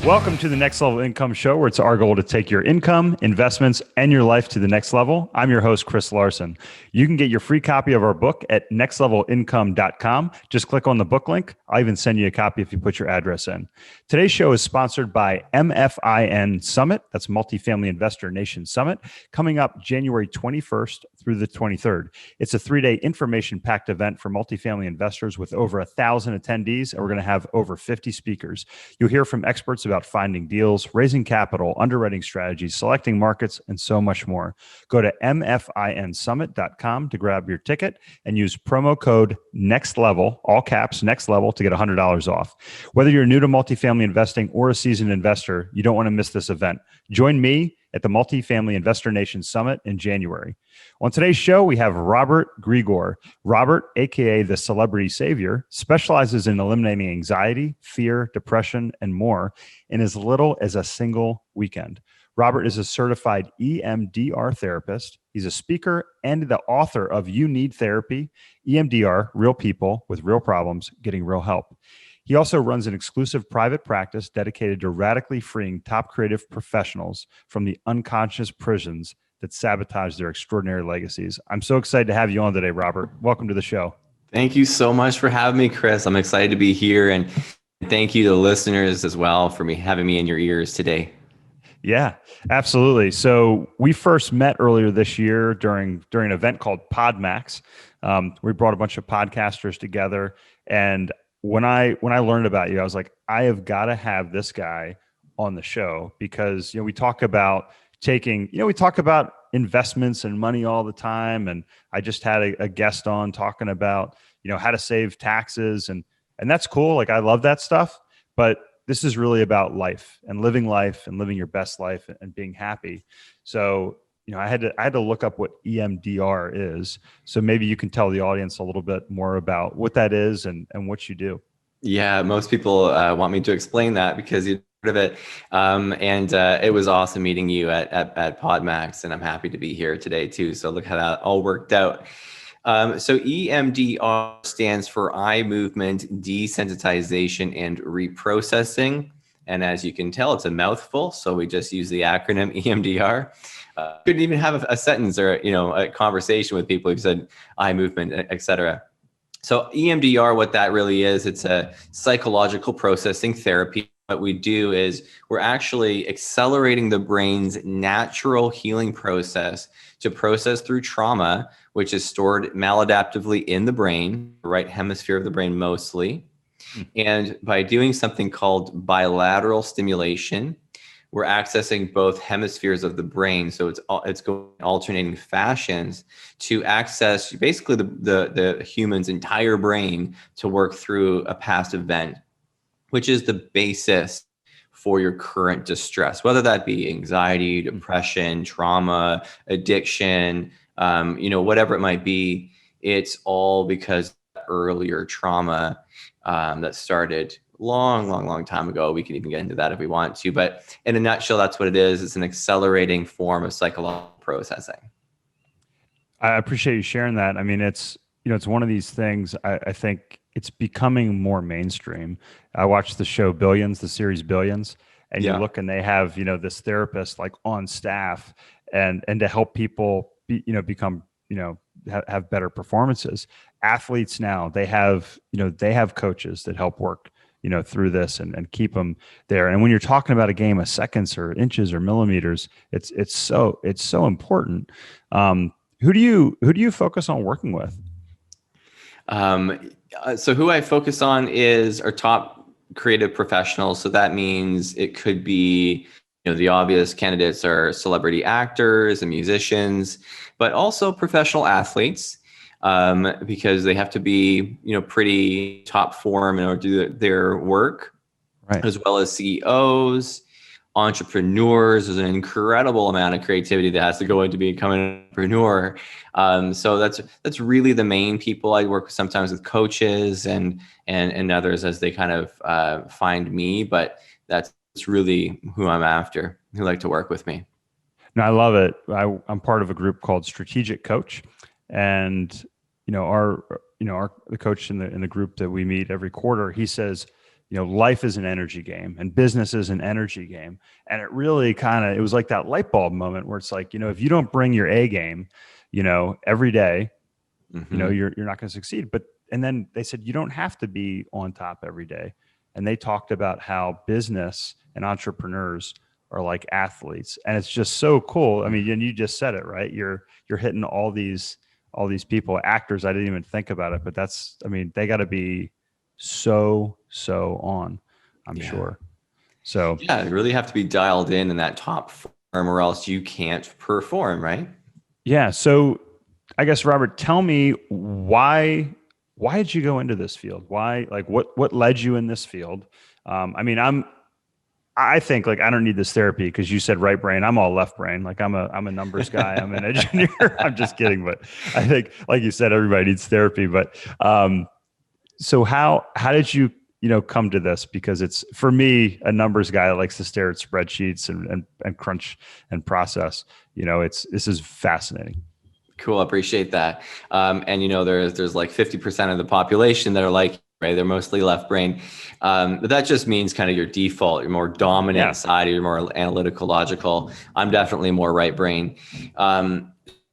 Welcome to the Next Level Income Show, where it's our goal to take your income, investments, and your life to the next level. I'm your host, Chris Larsen. You can get your free copy of our book at nextlevelincome.com. Just click on the book link. I'll even send you a copy if you put your address in. Today's show is sponsored by MFIN Summit. That's Multifamily Investor Nation Summit, coming up January 21st through the 23rd. It's a 3-day information-packed event for multifamily investors with over 1,000 attendees, and we're going to have over 50 speakers. You'll hear from experts about finding deals, raising capital, underwriting strategies, selecting markets, and so much more. Go to mfinsummit.com to grab your ticket and use promo code NEXTLEVEL, all caps, NEXTLEVEL, to get $100 off. Whether you're new to multifamily investing or a seasoned investor, you don't want to miss this event. Join me at the Multifamily Investor Nation Summit in January. On today's show, we have Robert Grigore. Robert, aka the Celebrity Savior, specializes in eliminating anxiety, fear, depression, and more in as little as a single weekend. Robert is a certified EMDR therapist. He's a speaker and the author of You Need Therapy, EMDR, Real People with Real Problems, Getting Real Help. He also runs an exclusive private practice dedicated to radically freeing top creative professionals from the unconscious prisons that sabotage their extraordinary legacies. I'm so excited to have you on today, Robert. Welcome to the show. Thank you so much for having me, Chris. I'm excited to be here, and thank you to the listeners as well for having me in your ears today. Yeah, absolutely. So we first met earlier this year during an event called PodMax. We brought a bunch of podcasters together, and when I learned about you, I was like, I have got to have this guy on the show because, we talk about we talk about investments and money all the time. And I just had a guest on talking about, how to save taxes and that's cool. Like, I love that stuff, but this is really about life and living your best life and being happy. So, I had to look up what EMDR is. So maybe you can tell the audience a little bit more about what that is and what you do. Yeah, most people want me to explain that because you've heard of it. It was awesome meeting you at PodMax, and I'm happy to be here today too. So look how that all worked out. So EMDR stands for eye movement desensitization and reprocessing. And as you can tell, it's a mouthful. So we just use the acronym EMDR. Couldn't even have a sentence or a conversation with people who've said eye movement, et cetera. So EMDR, what that really is, it's a psychological processing therapy. What we do is we're actually accelerating the brain's natural healing process to process through trauma, which is stored maladaptively in the brain, the right hemisphere of the brain mostly. And by doing something called bilateral stimulation, we're accessing both hemispheres of the brain. So it's going alternating fashions to access basically the human's entire brain to work through a past event, which is the basis for your current distress, whether that be anxiety, depression, trauma, addiction, whatever it might be. It's all because of earlier trauma that started long time ago. We can even get into that if we want to, but in a nutshell, that's what it is. It's an accelerating form of psychological processing. I appreciate you sharing that. I mean, it's one of these things. I think it's becoming more mainstream. I watched the show Billions, the series Billions, and you look and they have, this therapist like on staff and to help people become, have better performances. Athletes now, they have coaches that help work through this and keep them there. And when you're talking about a game of seconds or inches or millimeters, it's so important. Who do you focus on working with? So who I focus on is our top creative professionals. So that means it could be, the obvious candidates are celebrity actors and musicians, but also professional athletes. Because they have to be, pretty top form in order to do their work, right? As well as CEOs, entrepreneurs. There's an incredible amount of creativity that has to go into becoming an entrepreneur. So that's really the main people I work with. Sometimes with coaches and others as they kind of find me, but that's really who I'm after, who like to work with me. No, I love it. I'm part of a group called Strategic Coach, and the coach in the group that we meet every quarter, he says, life is an energy game and business is an energy game. And it really it was like that light bulb moment where it's like, if you don't bring your A game, every day, you're not going to succeed. And then they said, you don't have to be on top every day. And they talked about how business and entrepreneurs are like athletes. And it's just so cool. I mean, and you just said it, right? You're hitting all these people, actors. I didn't even think about it, but they got to be so on, I'm sure. So yeah, you really have to be dialed in that top form or else you can't perform, right? Yeah. So I guess, Robert, tell me why did you go into this field? Why, like what led you in this field? I think like I don't need this therapy because you said right brain. I'm all left brain. Like I'm a numbers guy. I'm an engineer. I'm just kidding, but I think, like you said, everybody needs therapy. But so how did you come to this? Because it's, for me, a numbers guy that likes to stare at spreadsheets and crunch and process. This is fascinating. Cool. I appreciate that. And there's like 50% of the population that are like, right, they're mostly left brain. But that just means kind of your default, your more dominant side, you're more analytical, logical. I'm definitely more right brain.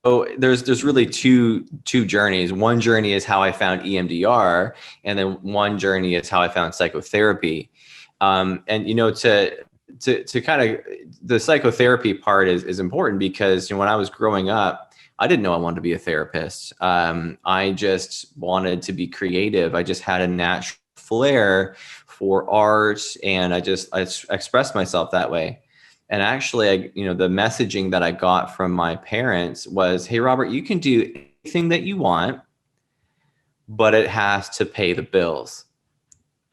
So there's really two journeys. One journey is how I found EMDR, and then one journey is how I found psychotherapy. And to kind of, the psychotherapy part is important because when I was growing up, I didn't know I wanted to be a therapist. I just wanted to be creative. I just had a natural flair for art, and I expressed myself that way. And actually, the messaging that I got from my parents was, "Hey, Robert, you can do anything that you want, but it has to pay the bills."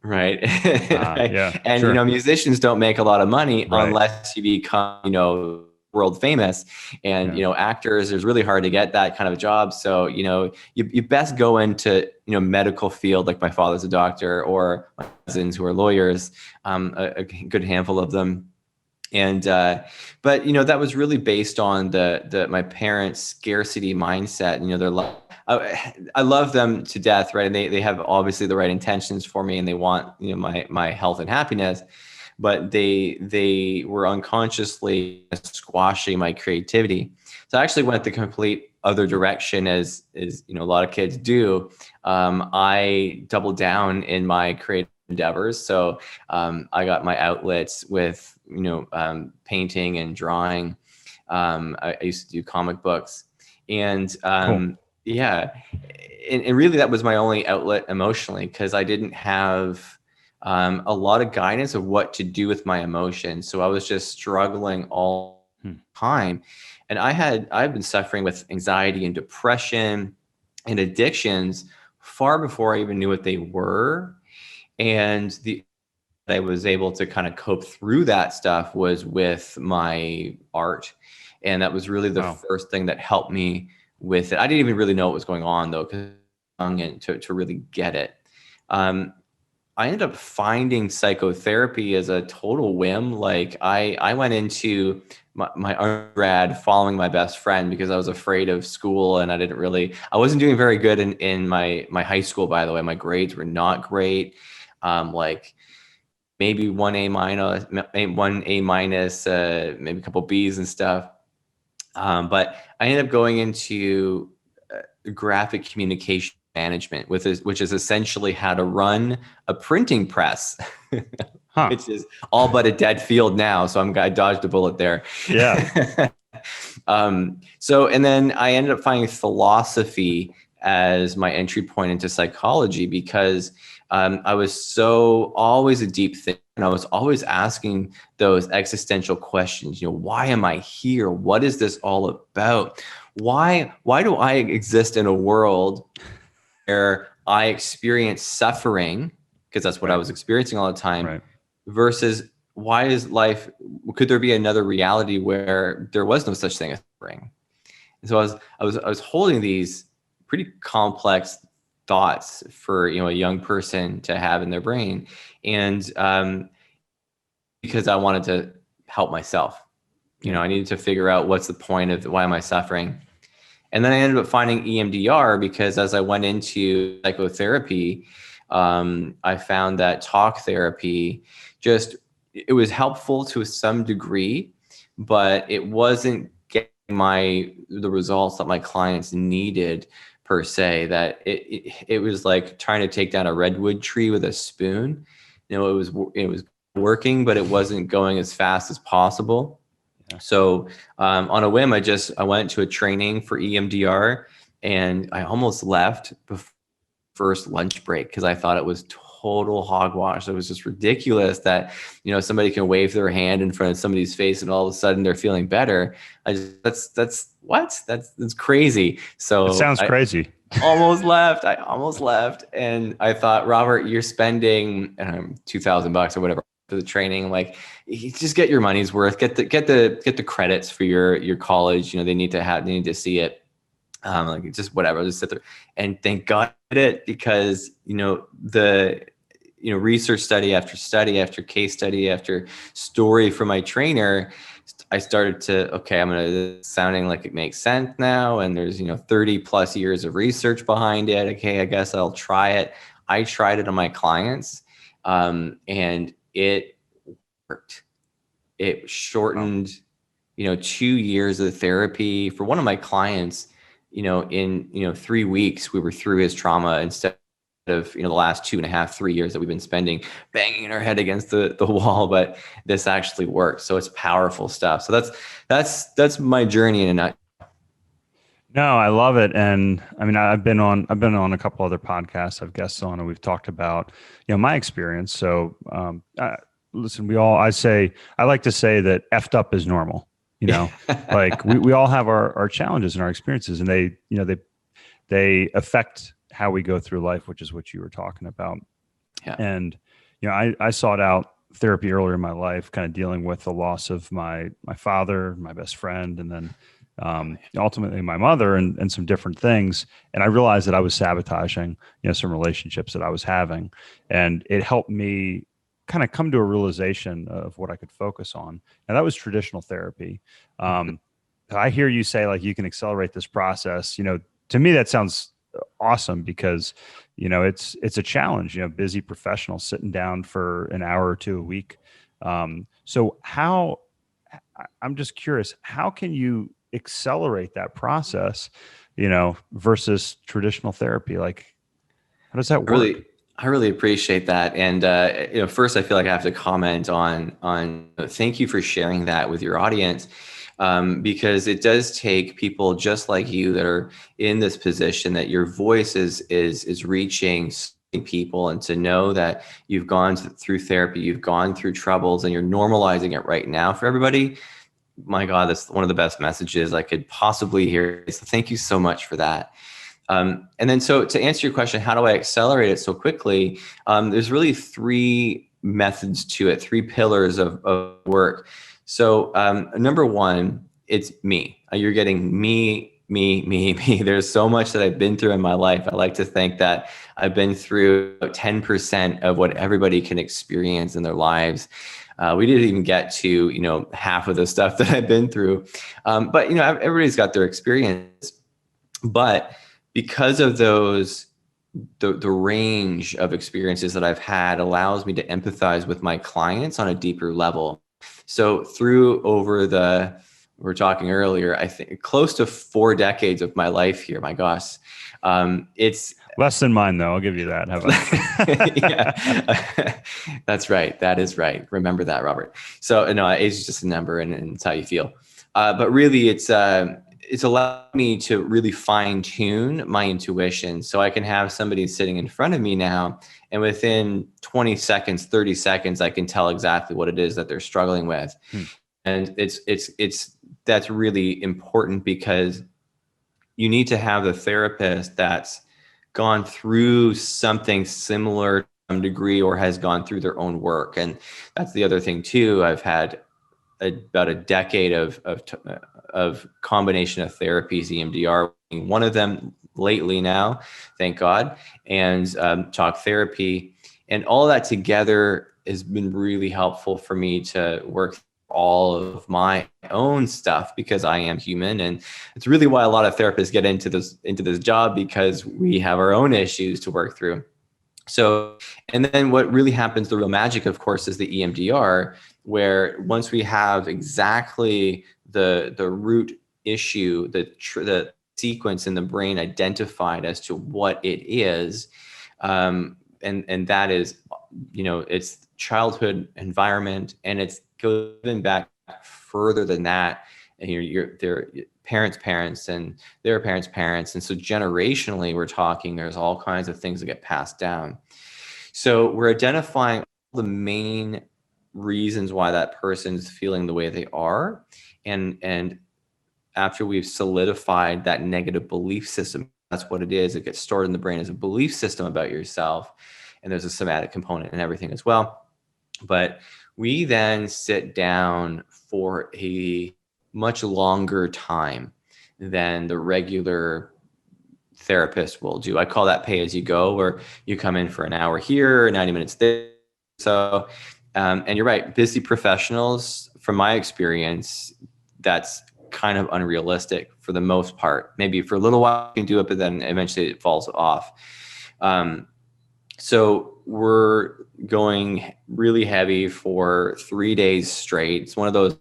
Right. Right? Yeah. And, sure. Musicians don't make a lot of money unless you become, world famous. And, actors, it's really hard to get that kind of a job. So, you best go into, medical field, like my father's a doctor, or my cousins who are lawyers, a good handful of them. And, but, that was really based on my parents' scarcity mindset. I love them to death, right? And they have obviously the right intentions for me, and they want, my health and happiness, but they were unconsciously squashing my creativity. So I actually went the complete other direction, as a lot of kids do. I doubled down in my creative endeavors. So I got my outlets with, painting and drawing. I used to do comic books, and Cool. yeah, and really that was my only outlet emotionally, because I didn't have a lot of guidance of what to do with my emotions. So I was just struggling all the time. And I've been suffering with anxiety and depression and addictions far before I even knew what they were. And I was able to kind of cope through that stuff was with my art. And that was really the first thing that helped me with it. I didn't even really know what was going on, though, because to really get it. I ended up finding psychotherapy as a total whim. Like I went into my undergrad following my best friend because I was afraid of school, and I wasn't doing very good in my high school, by the way. My grades were not great. Like maybe one A minus, maybe a couple B's and stuff. But I ended up going into graphic communication management, which is essentially how to run a printing press, which is all but a dead field now. So I dodged a bullet there. Yeah. And then I ended up finding philosophy as my entry point into psychology, because I was always a deep thinker, and I was always asking those existential questions. Why am I here? What is this all about? Why do I exist in a world where I experience suffering, because that's what I was experiencing all the time, versus why is life, could there be another reality where there was no such thing as suffering? And so I was holding these pretty complex thoughts for a young person to have in their brain, and because I wanted to help myself, I needed to figure out what's the point of why am I suffering. And then I ended up finding EMDR because as I went into psychotherapy, I found that talk therapy it was helpful to some degree, but it wasn't getting the results that my clients needed per se. That it was like trying to take down a redwood tree with a spoon. It was working, but it wasn't going as fast as possible. Yeah. So on a whim, I went to a training for EMDR, and I almost left before first lunch break because I thought it was total hogwash. It was just ridiculous that, somebody can wave their hand in front of somebody's face and all of a sudden they're feeling better. That's crazy. So it sounds crazy. I almost left. And I thought, Robert, you're spending $2,000 or whatever for the training. Like, you just get your money's worth, get the credits for your college. They need to see it. Like, just whatever, just sit there. And thank God I did it, because the research study after case study after story from my trainer, I started to, sounding like it makes sense now, and there's 30 plus years of research behind it. Okay, I guess I'll try it. I tried it on my clients, and it worked. It shortened 2 years of therapy for one of my clients. In 3 weeks, we were through his trauma, instead of the last 2.5, 3 years that we've been spending banging our head against the wall. But this actually works. So it's powerful stuff. So that's my journey in a nutshell. No, I love it. And I mean, I've been on a couple other podcasts I've guests on, and we've talked about my experience. So listen, I like to say that effed up is normal. Like we all have our challenges and our experiences, and they affect how we go through life, which is what you were talking about. Yeah. And, I sought out therapy earlier in my life, kind of dealing with the loss of my father, my best friend, and then ultimately my mother, and some different things. And I realized that I was sabotaging, some relationships that I was having, and it helped me kind of come to a realization of what I could focus on. And that was traditional therapy. I hear you say, like, you can accelerate this process. To me, that sounds awesome, because, it's a challenge, busy professionals sitting down for an hour or two a week. So I'm just curious, how can you accelerate that process, versus traditional therapy? Like, how does that work? I really appreciate that. And, first, I feel like I have to comment on thank you for sharing that with your audience, because it does take people just like you that are in this position, that your voice is reaching people, and to know that you've gone through therapy, you've gone through troubles, and you're normalizing it right now for everybody. My God, that's one of the best messages I could possibly hear. So thank you so much for that. And then, so to answer your question, how do I accelerate it so quickly? There's really 3 methods to it, 3 pillars of work. So number 1, it's me. You're getting me. There's so much that I've been through in my life. I like to think that I've been through 10% of what everybody can experience in their lives. We didn't even get to, half of the stuff that I've been through. But, everybody's got their experience. But because of those, the range of experiences that I've had allows me to empathize with my clients on a deeper level. So we're talking earlier, I think close to 4 decades of my life here. My gosh, it's less than mine, though. I'll give you that. How about yeah, that's right. That is right. Remember that, Robert. So no, age is just a number, and it's how you feel. But really, it's allowed me to really fine tune my intuition, so I can have somebody sitting in front of me now, and within 20 seconds, 30 seconds, I can tell exactly what it is that they're struggling with. And that's really important, because you need to have the therapist that's gone through something similar to some degree, or has gone through their own work. And that's the other thing too. I've had about a decade of combination of therapies, EMDR being one of them lately now, thank God, and talk therapy, and all that together has been really helpful for me to work through all of my own stuff, because I am human. And it's really why a lot of therapists get into this job, because we have our own issues to work through. So, and then what really happens, the real magic, of course, is the EMDR, where once we have exactly the root issue, the sequence in the brain identified as to what it is, and that is, it's childhood environment, and it's going back further than that, and their parents and their parents, and so generationally we're talking, there's all kinds of things that get passed down. So we're identifying all the main reasons why that person's feeling the way they are, and after we've solidified that negative belief system, that's what it is. It gets stored in the brain as a belief system about yourself, and there's a somatic component and everything as well. But we then sit down for a much longer time than the regular therapist will do. I call that pay as you go, where you come in for an hour here, 90 minutes there. So, and you're right, busy professionals, from my experience, that's kind of unrealistic for the most part. Maybe for a little while you can do it, but then eventually it falls off. So we're going really heavy for 3 days straight. It's one of those,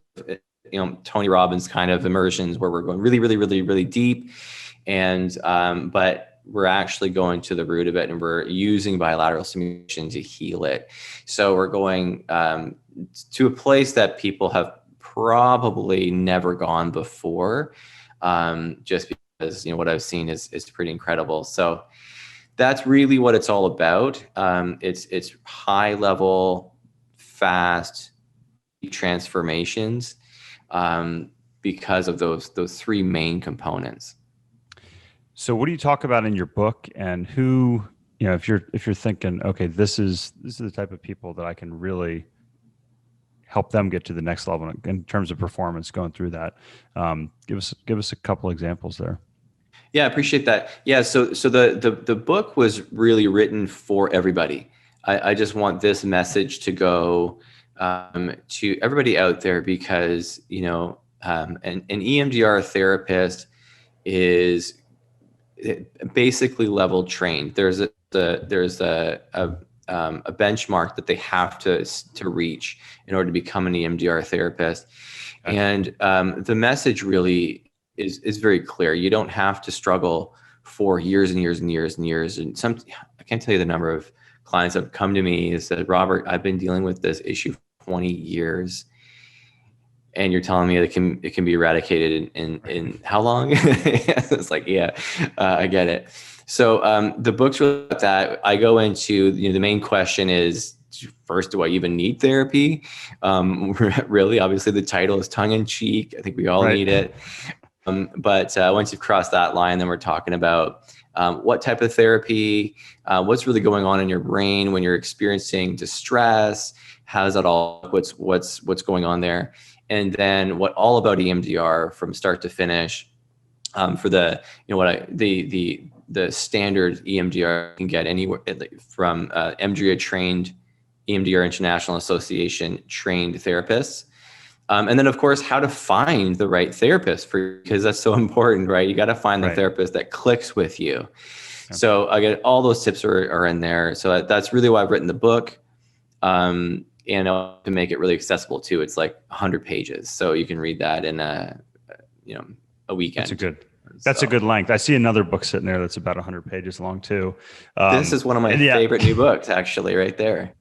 Tony Robbins kind of immersions where we're going really, really, really, really deep. And, but we're actually going to the root of it, and we're using bilateral stimulation to heal it. So we're going to a place that people have probably never gone before, just because, what I've seen is pretty incredible. So that's really what it's all about. It's high level, fast transformations, because of those three main components. So what do you talk about in your book, and who, if you're thinking, okay, this is the type of people that I can really help them get to the next level in terms of performance going through that. Give us a couple examples there. Yeah, I appreciate that. Yeah, so the book was really written for everybody. I just want this message to go to everybody out there, because an EMDR therapist is basically level trained. There's a benchmark that they have to reach in order to become an EMDR therapist. Okay. And the message really is very clear. You don't have to struggle for years and years and years and years. And I can't tell you the number of clients that have come to me and said, Robert, I've been dealing with this issue for 20 years. And you're telling me it can be eradicated in how long? It's like, yeah, I get it. So the book's really about that. I go into, the main question is, first, do I even need therapy? Really, obviously the title is tongue in cheek. I think we all need it. But once you've crossed that line, then we're talking about what type of therapy, what's really going on in your brain when you're experiencing distress, how does that all, what's going on there? And then what all about EMDR from start to finish, for the, the standard EMDR can get anywhere from Emdr trained, EMDR International Association trained therapists. And then of course, how to find the right therapist because that's so important, right? You got to find the therapist that clicks with you. Okay. So I get all those tips are in there. So that's really why I've written the book. And to make it really accessible too. It's like 100 pages. So you can read that in a weekend. That's a good length. I see another book sitting there that's about 100 pages long too. This is one of my favorite new books, actually, right there.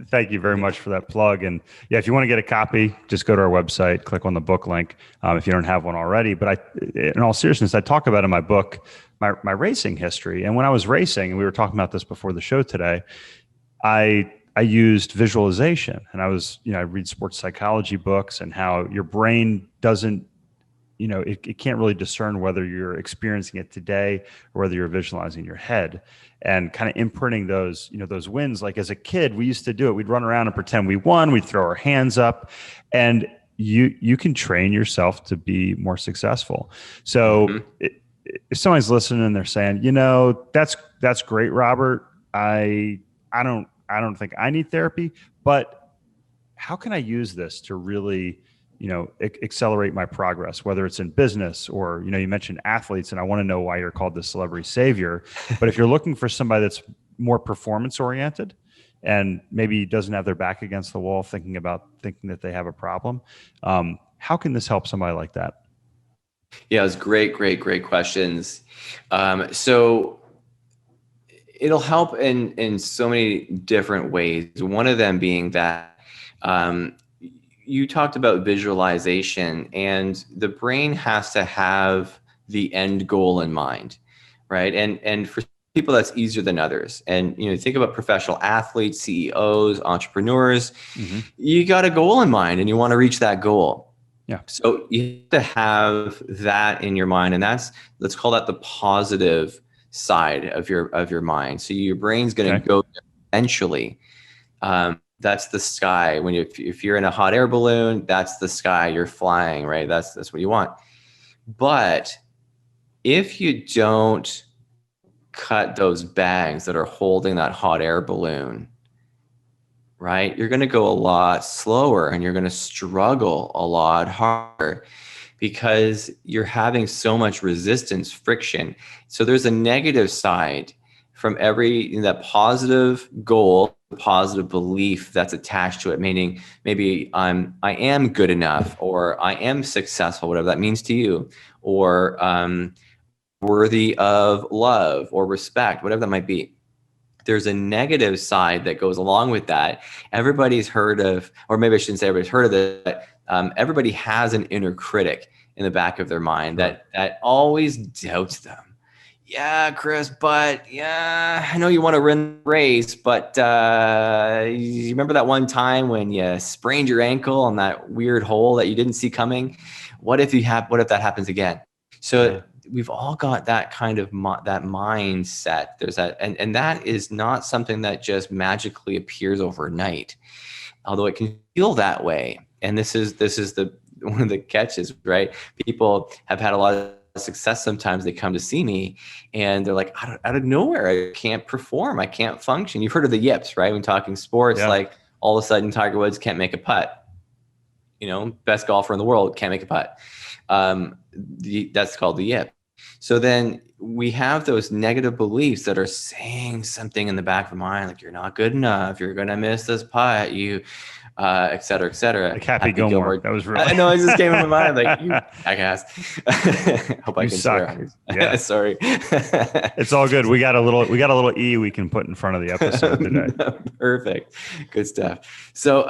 Thank you very much for that plug. And yeah, if you want to get a copy, just go to our website, click on the book link if you don't have one already. But in all seriousness, I talk about in my book, my racing history. And when I was racing, and we were talking about this before the show today, I used visualization, and I read sports psychology books and how your brain doesn't, it can't really discern whether you're experiencing it today or whether you're visualizing in your head, and kind of imprinting those, those wins. Like as a kid, we used to do it. We'd run around and pretend we won. We'd throw our hands up, and you can train yourself to be more successful. So if somebody's listening and they're saying, that's great, Robert. I don't think I need therapy, but how can I use this to really, accelerate my progress, whether it's in business or, you mentioned athletes, and I want to know why you're called the celebrity savior. But if you're looking for somebody that's more performance oriented and maybe doesn't have their back against the wall thinking that they have a problem. How can this help somebody like that? Yeah, it was great questions. So it'll help in so many different ways. One of them being that you talked about visualization, and the brain has to have the end goal in mind, right? And for people that's easier than others. And think about professional athletes, CEOs, entrepreneurs. You got a goal in mind and you want to reach that goal. Yeah. So you have to have that in your mind, and let's call that the positive side of your mind. So your brain's going to go there eventually. That's the sky. If you're in a hot air balloon, that's the sky. You're flying, right? That's what you want. But if you don't cut those bags that are holding that hot air balloon, right, you're going to go a lot slower and you're going to struggle a lot harder because you're having so much resistance, friction. So there's a negative side from that positive goal, positive belief that's attached to it, meaning maybe I am good enough, or I am successful, whatever that means to you, or worthy of love or respect, whatever that might be. There's a negative side that goes along with that. Everybody's heard of, or maybe I shouldn't say everybody's heard of it, but everybody has an inner critic in the back of their mind that always doubts them. Yeah, Chris, but yeah, I know you want to run the race, but you remember that one time when you sprained your ankle on that weird hole that you didn't see coming? What if that happens again? So we've all got that kind of that mindset. There's that, and that is not something that just magically appears overnight, although it can feel that way. And this is one of the catches, right? People have had a lot of success. Sometimes they come to see me and they're like, out of nowhere, I can't perform, I can't function. You've heard of the yips, right? When talking sports, like all of a sudden Tiger Woods can't make a putt. Best golfer in the world can't make a putt. That's called the yip. So then we have those negative beliefs that are saying something in the back of our mind, like you're not good enough, you're gonna miss this putt, et cetera, et cetera. Like Happy Gilmore. That was really. I know, it just came in my mind, like, you jackass. Hope I can swear. Yeah. Sorry. It's all good. We got a little E we can put in front of the episode today. Perfect. Good stuff. So,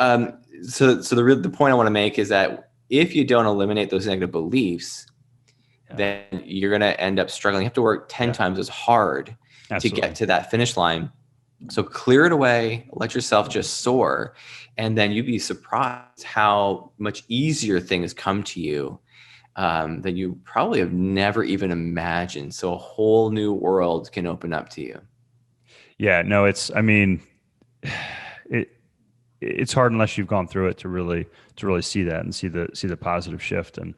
the point I want to make is that if you don't eliminate those negative beliefs, then you're going to end up struggling. You have to work 10 times as hard to get to that finish line. So clear it away, let yourself just soar, and then you'd be surprised how much easier things come to you that you probably have never even imagined. So a whole new world can open up to you. Yeah, no, it's hard unless you've gone through it to really see that and see the positive shift. And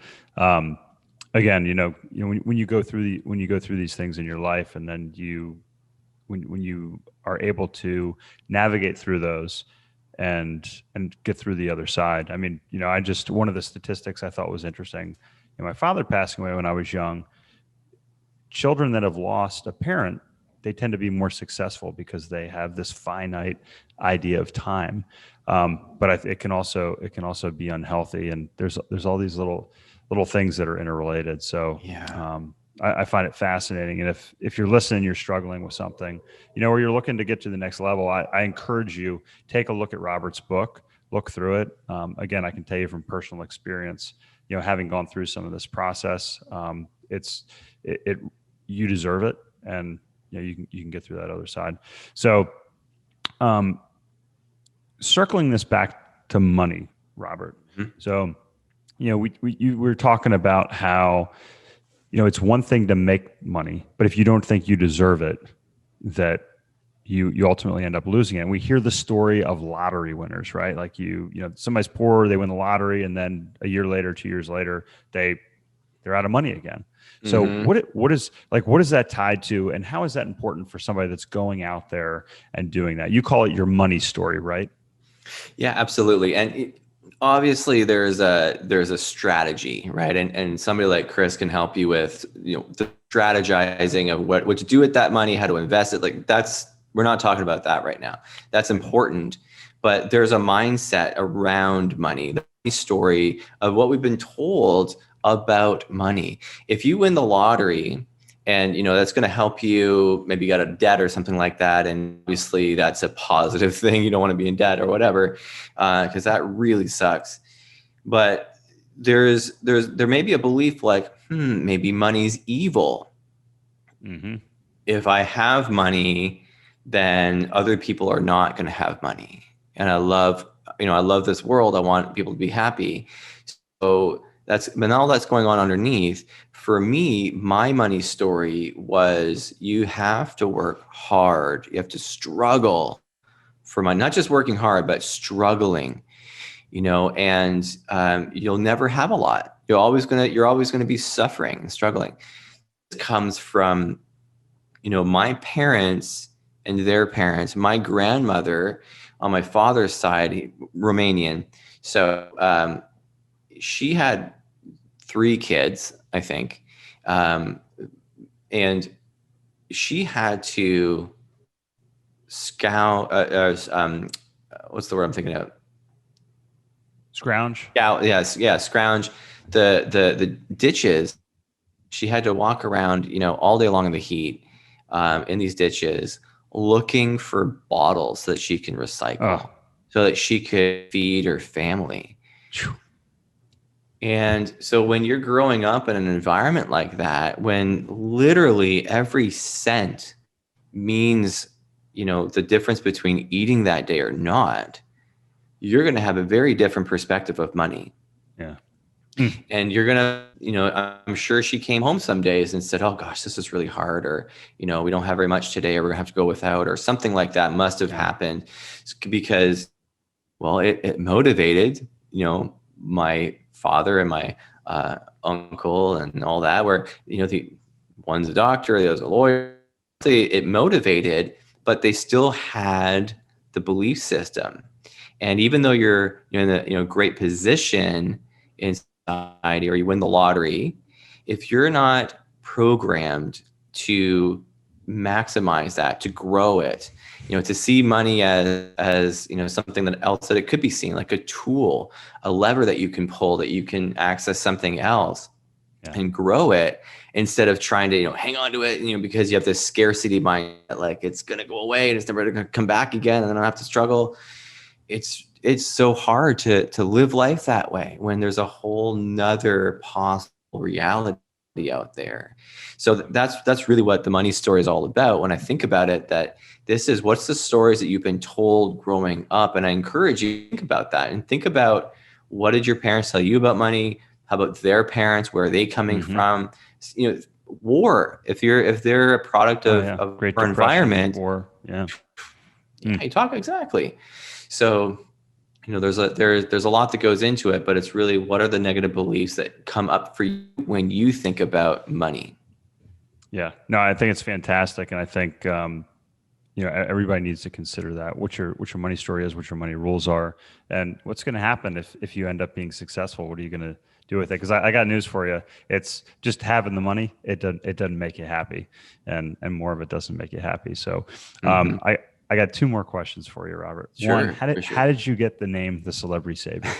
again, when you go through these things in your life, and then when you are able to navigate through those and get through the other side. I mean, one of the statistics I thought was interesting. My father passing away when I was young. Children that have lost a parent, they tend to be more successful because they have this finite idea of time. But it can also be unhealthy, and there's all these little things that are interrelated. So I find it fascinating. And if you're listening, you're struggling with something, or you're looking to get to the next level, I encourage you, take a look at Robert's book, look through it. Again, I can tell you from personal experience, having gone through some of this process, you deserve it. And you can get through that other side. So, circling this back to money, Robert. Mm-hmm. So, we were talking about how, it's one thing to make money, but if you don't think you deserve it, that you ultimately end up losing it. And we hear the story of lottery winners, right? Like somebody's poor, they win the lottery, and then a year later, 2 years later, they're out of money again. So what is that tied to, and how is that important for somebody that's going out there and doing that? You call it your money story, right? Yeah, absolutely. And obviously there's a strategy, right? And somebody like Chris can help you with, the strategizing of what to do with that money, how to invest it. Like, that's We're not talking about that right now. That's important, but there's a mindset around money, the story of what we've been told about money. If you win the lottery, and that's going to help you, maybe you got a debt or something like that, and obviously that's a positive thing. You don't want to be in debt or whatever, because that really sucks. But there may be a belief like, maybe money's evil. Mm-hmm. If I have money, then other people are not going to have money. And I love this world. I want people to be happy. So but all that's going on underneath. For me, my money story was, you have to work hard. You have to struggle for money, not just working hard, but struggling, and you'll never have a lot. You're always going to be suffering and struggling. This comes from, my parents and their parents. My grandmother on my father's side, Romanian. So she had 3 kids, I think. And she had to what's the word I'm thinking of? Scrounge. Yeah, scrounge the ditches. She had to walk around, all day long in the heat, in these ditches, looking for bottles that she can recycle, so that she could feed her family. And so when you're growing up in an environment like that, when literally every cent means, the difference between eating that day or not, you're going to have a very different perspective of money. Yeah. And you're going to, I'm sure she came home some days and said, oh gosh, this is really hard. Or, we don't have very much today, or we're going to have to go without, or something like that must have happened, because, well, it motivated, my father and my uncle and all that, where, one's a doctor, the other's a lawyer. It motivated, but they still had the belief system. And even though you're in a great position in society, or you win the lottery, if you're not programmed to maximize that, to grow it, to see money as something else that it could be seen, like a tool, a lever that you can pull, that you can access something else and grow it, instead of trying to hang on to it, because you have this scarcity mind, like it's going to go away and it's never going to come back again, and then I have to struggle. It's so hard to live life that way when there's a whole nother possible reality out there. So that's really what the money story is all about. When I think about it, that this is, what's the stories that you've been told growing up? And I encourage you to think about that, and think about, what did your parents tell you about money? How about their parents? Where are they coming from? War. If they're a product of Great our environment, war. Yeah. You talk exactly. So, there's a lot that goes into it, but it's really, what are the negative beliefs that come up for you when you think about money? Yeah, no, I think it's fantastic. And I think, everybody needs to consider that, what your money story is, what your money rules are, and what's going to happen if you end up being successful. What are you going to do with it? Because I got news for you. It's just having the money. It doesn't make you happy, and more of it doesn't make you happy. So I got 2 more questions for you, Robert. Sure. One, how did you get the name The Celebrity Savior?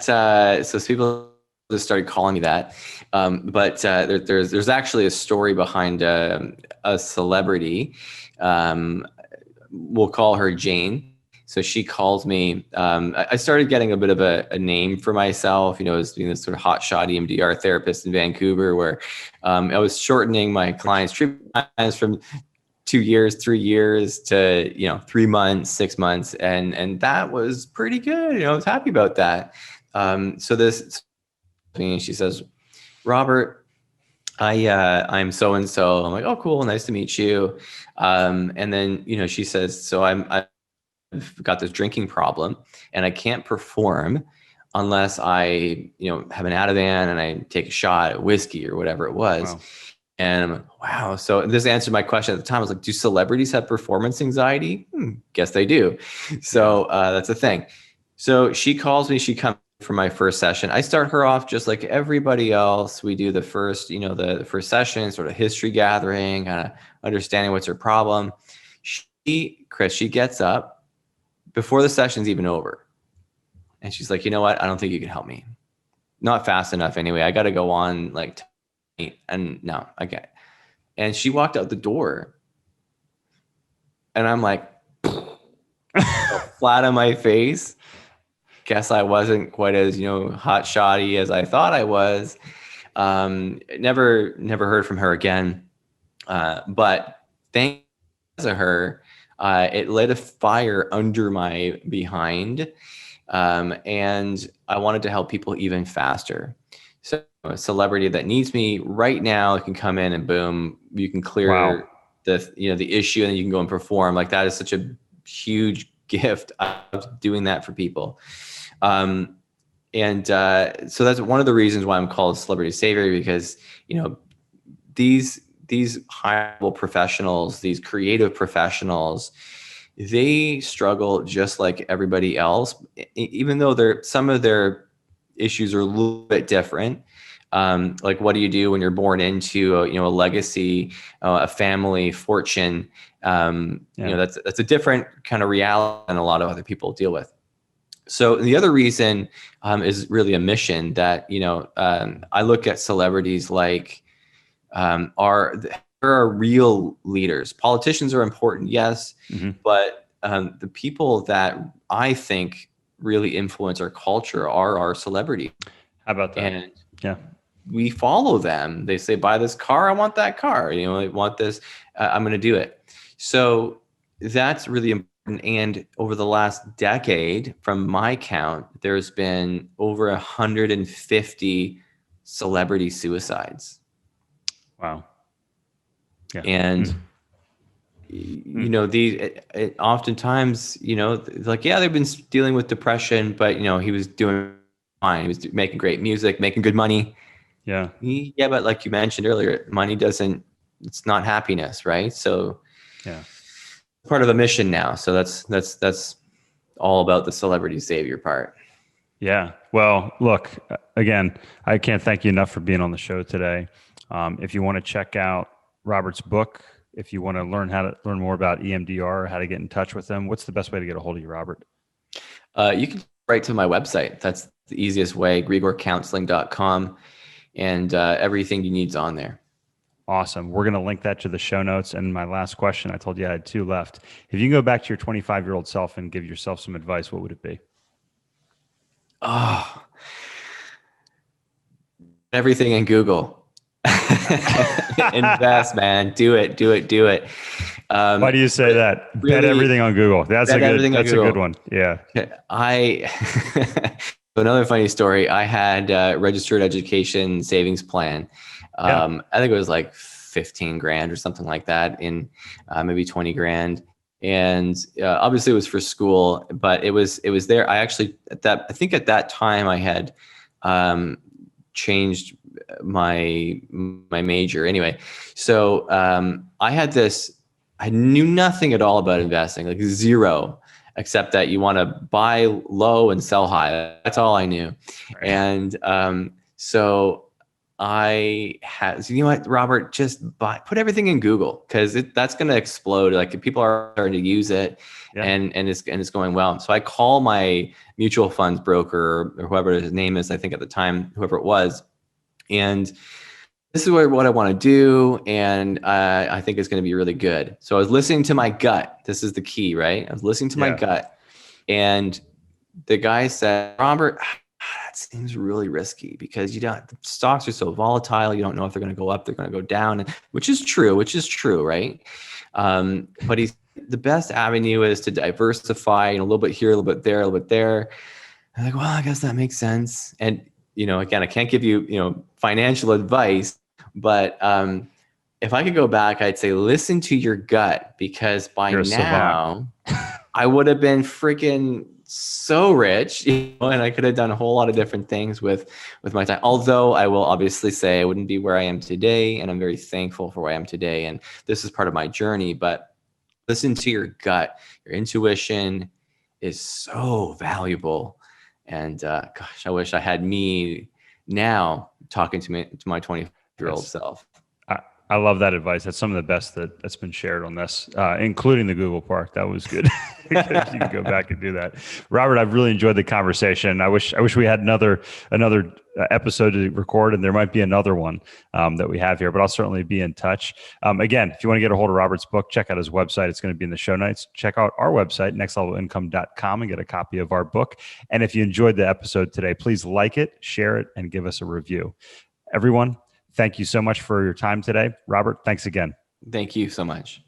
So people just started calling me that. But there's actually a story behind a celebrity. We'll call her Jane. So she calls me. I started getting a bit of a name for myself, as being this sort of hotshot EMDR therapist in Vancouver, where I was shortening my clients' treatment times from 2 years, 3 years to 3 months, 6 months, and that was pretty good. I was happy about that. So this, she says, Robert, I'm so and so. I'm like, oh, cool, nice to meet you. And then she says, so I've got this drinking problem, and I can't perform unless I have an Ativan and I take a shot at whiskey or whatever it was. Wow. And I'm like, wow. So this answered my question at the time. I was like, do celebrities have performance anxiety? Guess they do. So that's a thing. So she calls me, she comes for my first session, I start her off just like everybody else. We do the first, the first session, sort of history gathering, kind of understanding what's her problem. Chris, she gets up before the session's even over. And she's like, you know what? I don't think you can help me. Not fast enough anyway. I got to go on like, and no, okay. And she walked out the door and I'm like, flat on my face. Guess I wasn't quite as, hot shotty as I thought I was. Never heard from her again. But thanks to her, it lit a fire under my behind. And I wanted to help people even faster. So a celebrity that needs me right now can come in and boom, you can clear the issue, and then you can go and perform. Like, that is such a huge gift of doing that for people. So that's one of the reasons why I'm called celebrity savior, because, these high-level professionals, these creative professionals, they struggle just like everybody else, even though some of their issues are a little bit different. Like, what do you do when you're born into a legacy, a family fortune? That's a different kind of reality than a lot of other people deal with. So the other reason is really a mission that, I look at celebrities like are real leaders. Politicians are important, yes, but the people that I think really influence our culture are our celebrities. How about that? And yeah, we follow them. They say, buy this car, I want that car. I want this, I'm going to do it. So that's really important. And over the last decade, from my count, there's been over 150 celebrity suicides. Wow. Yeah. And oftentimes, like, yeah, they've been dealing with depression, but he was doing fine. He was making great music, making good money. Yeah. Yeah, but like you mentioned earlier, money it's not happiness, right? So yeah, part of a mission now. So that's all about the celebrity savior part. Yeah. Well, look, again, I can't thank you enough for being on the show today. If you want to check out Robert's book, if you want to learn more about EMDR, how to get in touch with them, what's the best way to get a hold of you, Robert? You can write to my website. That's the easiest way, grigorecounseling.com, and everything you need's on there. Awesome. We're going to link that to the show notes. And my last question, I told you I had 2 left. If you can go back to your 25-year-old self and give yourself some advice, what would it be? Oh, everything in Google. Invest, man. Do it. Why do you say that? Really, bet everything on Google. That's a good one. Yeah. Another funny story. I had a registered education savings plan. I think it was like 15 grand or something like that, in maybe 20 grand. And obviously it was for school, but it was there. I actually, I think at that time I had changed my major anyway. So I knew nothing at all about investing, like zero, except that you want to buy low and sell high. That's all I knew. Right. And so I had, so you know what, Robert, just put everything in Google, because that's going to explode. Like, people are starting to use it, and it's going well. So I call my mutual funds broker, or whoever his name is, I think at the time, whoever it was, and this is what I want to do, and I think it's going to be really good. So I was listening to my gut. This is the key, right? I was listening to my gut, and the guy said, Robert, that seems really risky, because the stocks are so volatile. You don't know if they're going to go up, they're going to go down, which is true, right? But the best avenue is to diversify, a little bit here, a little bit there, a little bit there. I'm like, well, I guess that makes sense. And, again, I can't give you, financial advice, but if I could go back, I'd say, listen to your gut, because by now I would have been freaking so rich, and I could have done a whole lot of different things with my time. Although I will obviously say I wouldn't be where I am today, and I'm very thankful for where I am today. And this is part of my journey, but listen to your gut. Your intuition is so valuable. And gosh, I wish I had me now talking to my 20-year-old self. I love that advice. That's some of the best that's been shared on this, including the Google part. That was good. You can go back and do that. Robert, I've really enjoyed the conversation. I wish we had another episode to record, and there might be another one that we have here, but I'll certainly be in touch. Again, if you want to get a hold of Robert's book, check out his website. It's going to be in the show notes. Check out our website, nextlevelincome.com, and get a copy of our book. And if you enjoyed the episode today, please like it, share it, and give us a review. Everyone, thank you so much for your time today. Robert, thanks again. Thank you so much.